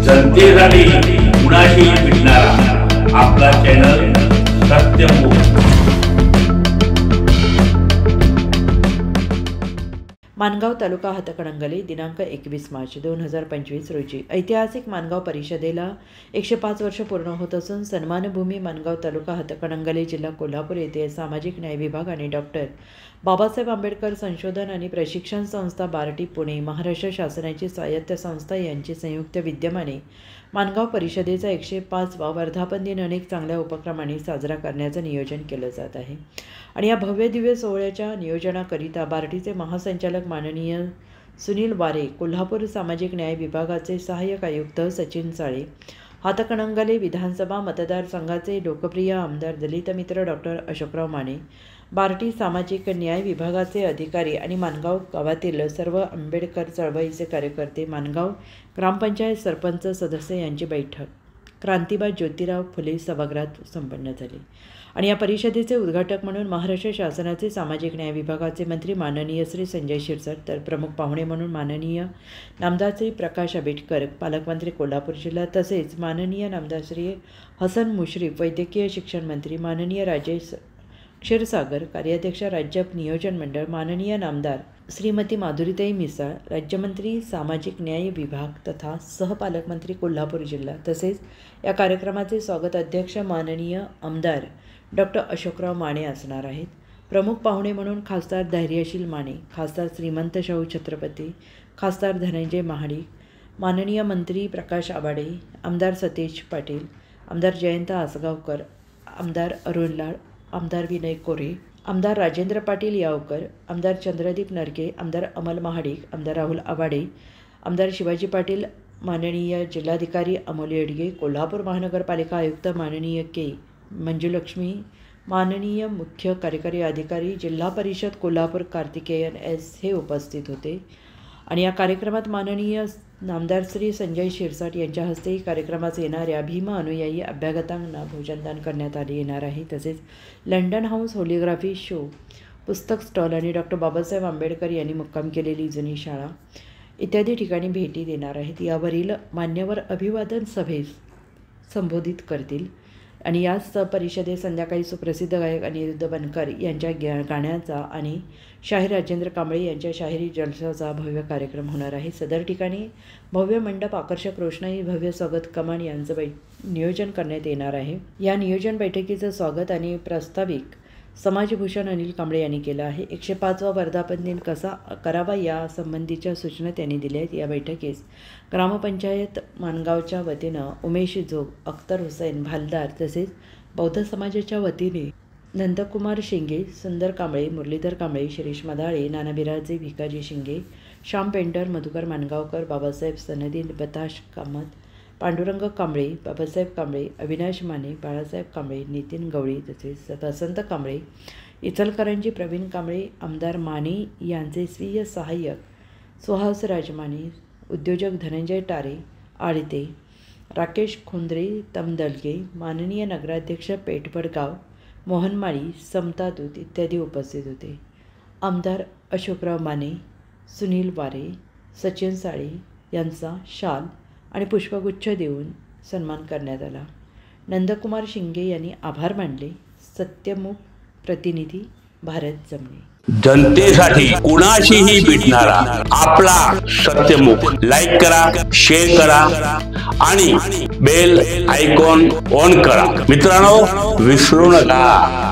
जनतेसाठी कुणाशी भेटणारा आपला चॅनल सत्यमुख। मानगाव तालुका हातकणंगले दिनांक 21 मार्च 2025 रोजी ऐतिहासिक मानगाव परिषदेला 105 वर्ष पूर्ण होत असून सन्मानभूमी मानगाव तालुका हातकणंगले जिल्हा कोल्हापूर येथे सामाजिक न्याय विभाग आणि डॉक्टर बाबासाहेब आंबेडकर संशोधन आणि प्रशिक्षण संस्था बार्टी पुणे महाराष्ट्र शासनाची स्वायत्त संस्था यांची संयुक्त विद्यमाने मानगाव परिषदेचा 105वा वर्धापन दिन अनेक चांगल्या उपक्रमांनी साजरा करण्याचं नियोजन केलं जात आहे। आणि या भव्य दिव्य सोहळ्याच्या नियोजनाकरिता बार्टीचे महासंचालक माननीय सुनील वारे, कोल्हापूर सामाजिक न्याय विभागाचे सहाय्यक आयुक्त सचिन साळे, हातकणंगले विधानसभा मतदारसंघाचे लोकप्रिय आमदार दलित मित्र डॉक्टर अशोकराव माने, बार्टी सामाजिक न्याय विभागाचे अधिकारी आणि मानगाव गावातील सर्व आंबेडकर चळवळीचे कार्यकर्ते, मानगाव ग्रामपंचायत सरपंच सदस्य यांची बैठक क्रांतिबा ज्योतिराव फुले सभागृहात संपन्न झाली। आणि या परिषदेचे उद्घाटक म्हणून महाराष्ट्र शासनाचे सामाजिक न्याय विभागाचे मंत्री माननीय श्री संजय शिरसाट, तर प्रमुख पाहुणे म्हणून माननीय नामदार श्री प्रकाश आंबेडकर, पालकमंत्री कोल्हापूर जिल्हा, तसेच माननीय नामदार श्री हसन मुश्रीफ, वैद्यकीय शिक्षण मंत्री माननीय राजेश क्षीरसागर, कार्याध्यक्ष राज्य नियोजन मंडळ माननीय नामदार श्रीमती माधुरीताई मिसाळ, राज्यमंत्री सामाजिक न्याय विभाग तथा सहपालकमंत्री कोल्हापूर जिल्हा, तसेच या कार्यक्रमाचे स्वागत अध्यक्ष माननीय आमदार डॉक्टर अशोकराव माने असणार आहेत। प्रमुख पाहुणे म्हणून खासदार धैर्यशील माने, खासदार श्रीमंत शाहू छत्रपती, खासदार धनंजय महाडिक, माननीय मंत्री प्रकाश आबाडे, आमदार सतेज पाटील, आमदार जयंत आसगावकर, आमदार अरुण लाड, आमदार विनय कोरे, आमदार राजेंद्र पाटील यावकर, आमदार चंद्रदीप नरके, आमदार अमल महाडिक, आमदार राहुल आबाडे, आमदार शिवाजी पाटील, माननीय जिल्हाधिकारी अमोल येडगे, कोल्हापूर महानगरपालिका आयुक्त माननीय के मंजुलक्ष्मी, माननीय मुख्य कार्यकारी अधिकारी जिल्हा परिषद कोल्हापूर कार्तिकेयन एस हे उपस्थित होते। आणि या कार्यक्रमात माननीय नामदार श्री संजय शिरसाट यांच्या हस्ते कार्यक्रमास येणाऱ्या भीम अनुयायी अभ्यागतांना भोजनदान करण्यात आले येणार आहे। तसेच लंडन हाऊस होलिग्राफी शो, पुस्तक स्टॉल आणि डॉक्टर बाबासाहेब आंबेडकर यांनी मुक्काम केलेली जुनी शाळा इत्यादी ठिकाणी भेटी देणार आहेत। यावरील मान्यवर अभिवादन सभेस संबोधित करतील। आणि याच परिषदेत संध्याकाळी सुप्रसिद्ध गायक अनिरुद्ध बनकर यांच्या गाण्याचा आणि शाहीर राजेंद्र कांबळे यांच्या शाहिरी जलसाचा भव्य कार्यक्रम होणार आहे। सदर ठिकाणी भव्य मंडप, आकर्षक रोषणाई, भव्य स्वागत कमान यांचं नियोजन करण्यात येणार आहे। या नियोजन बैठकीचं स्वागत आणि प्रास्ताविक समाजभूषण अनिल कांबळे यांनी केलं आहे। 105वा वर्धापन दिन कसा करावा या संबंधीच्या सूचना त्यांनी दिल्या आहेत। या बैठकीस ग्रामपंचायत मानगावच्या वतीनं उमेश जोग, अख्तर हुसैन भालदार, तसेच बौद्ध समाजाच्या वतीने नंदकुमार शिंगे, सुंदर कांबळे, मुरलीधर कांबळे, शिरीष मदाळे, नाना बिराजे, भिकाजी शिंगे, श्याम पेंटर, मधुकर मानगावकर, बाबासाहेब सनदी, बताश कामत, पांडुरंग कांबळे, बाबासाहेब कांबळे, अविनाश माने, बाळासाहेब कांबळे, नितीन गवळी, तसेच वसंत कांबळे, इचलकरंजी प्रवीण कांबळे, आमदार माने यांचे स्वीय सहाय्यक सुहास राजमाने, उद्योजक धनंजय टारे आळते, राकेश खोंद्रे तमदलगे, माननीय नगराध्यक्ष पेठवडगाव मोहनमाळी, समता दूत इत्यादी उपस्थित होते। आमदार अशोकराव माने, सुनील वारे, सचिन साळे यांचा शाल आणि पुष्पगुच्छ देऊन सन्मान करण्यात आला। नंदकुमार शिंगे यांनी आभार मानले। सत्यमुख प्रतिनिधी भारत जमणे। जनतेसाठी कुणाशीही भेटणारा आपला सत्यमुख। लाईक करा, शेअर करा आणि बेल आयकॉन ऑन करा। मित्रांनो, विसरू नका।